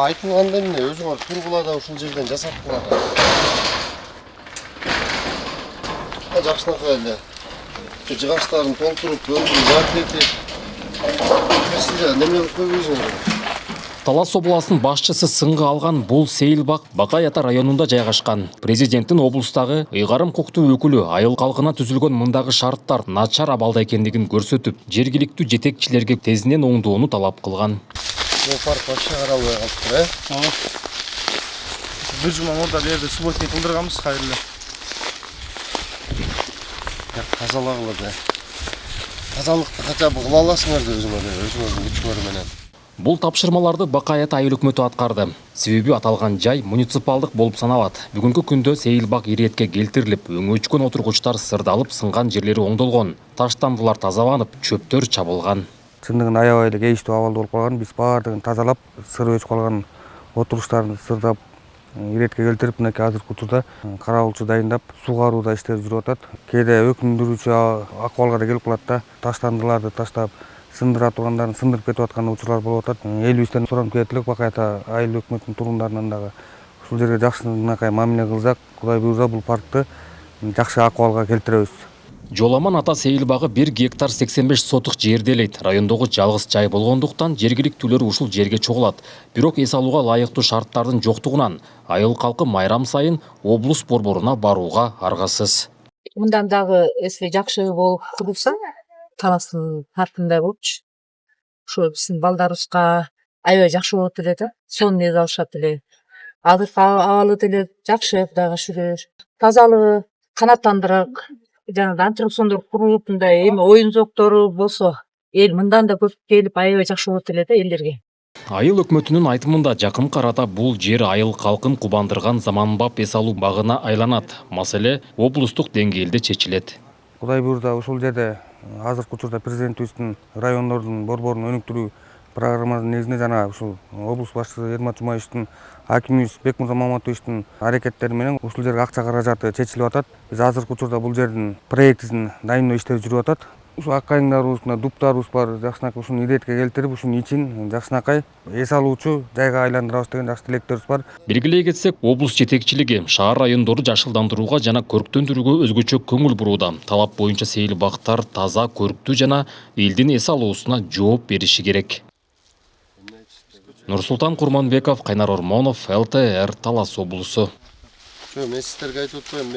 айтылганда эмне өзүңөр тургула да ушул жерден жасап кылат. Жакшынакай эле жыгачтарын толтуруп, бөлүп, жартетип. Сиз неме кылып койбойсуңар? Талас обласынын башчысы сынга алган бул сейилбак Бакай Ата районунда жайгашкан. Президенттин облустагы ыйгарым укуктуу өкүлү айыл калкына түзүлгөн мындагы шарттар начар абалда экендигин көрсөтүп, жергиликтүү жетекчилерге тезинен оңдоону талап кылган. Бул парк вообще каралбай калыптыр, Бир жума мурда берди субботник кылдырганбыз, кайрылы. Тазалагыла да. Тазалыкты кача кыла аласыңар да өзүңөрдүн күчүңөр менен. Бул тапшырмаларды Бакай Ата айыл өкмөтү аткарды. Себеби аталган жай муниципалдык болуп саналат. Бүгүнкү күндө сейилбак иретке келтирилип, өңү өчкөн отургучтар сырдалып, сынган жерлери оңдолгон. Таштандылар тазаланып, чөптөр чабылган. Чындыгында аябай эле кейиштүү абалда болуп калган. Биз баардыгын тазалап, сыр өчүп калган отуруштарды сырдап, иретке келтирип, мынакей азыркы учурда каравылчы дайындап, сугарууда иштер жүрүп атат. Кээде өкүндүрүүчү акыбалга да келип калат да, таштандыларды таштап, сындыра тургандарын сындырып кетип аткан учурлар болуп атат. Элибизден суранып келет Бакай Ата айыл өкмөтүнүн тургундарынан дагы ушул жерге жакшынакай мамиле кылсак, Кудай буйрса бул паркты жакшы акыбалга келтиребиз. Жоламан Ата сейилбагы 1 гектар 85 сотук жерди элейт. Райондогу жалгыз жай болгондуктан жергиликтүүлөр ушул жерге чогулат. Бирок эс алууга лайыктуу шарттардын жоктугунан айыл калкы майрам сайын облус борборуна барууга аргасыз. Мындан дагы эссе жакшы болуп курулса, Таластын паркындай болупчу. Ошо биздин балдарыбызга аябай жакшы болот эле да. Сонун эс алышат эле. Азыркы абалы деле жакшы, Кудайга шүгүр. Тазалыгы канааттандырак, жанагы аттракциондор куруп, мындай эми оюн зооктору болсо, эл мындан да көп келип аябай жакшы болот эле да элдерге. Айыл өкмөтүнүн айтымында жакынкы арада бул жер айыл калкын кубандырган заманбап эс алуу багына айланат. Маселе облустук деңгээлде чечилет. Кудай буйрса ушул жерде азыркы учурда президентибиздин райондордун борборун өнүктүрүү программасынын негизинде жана ушул облус башчысы Эрмат Жумаевичтин, акимибиз Бекмырза Маматовичтин аракеттери менен ушул жерге акча каражаты чечилип атат. Биз азыркы учурда бул жердин проектисин дайындоо иштери жүрүп атат. Ушул акайыңдарыбыз, дуптарыбыз бар, жакшынакай ушуну иретке келтирип, ушунун ичин жакшынакай эс алуучу жайга айландырабыз деген жакшы тилектерибиз бар. Белгилей кетсек, облус жетекчилиги шаар райондорду жашылдандырууга жана көрктөндүрүүгө өзгөчө көңүл бурууда. Талап боюнча сейилбактар таза, көрктүү жана элдин эс алуусуна жооп бериши керек. Нурсултан Курманбеков, Кайнар Ормонов, ЛТР, Талас облусу. Мен сиздерге айтып отпойм,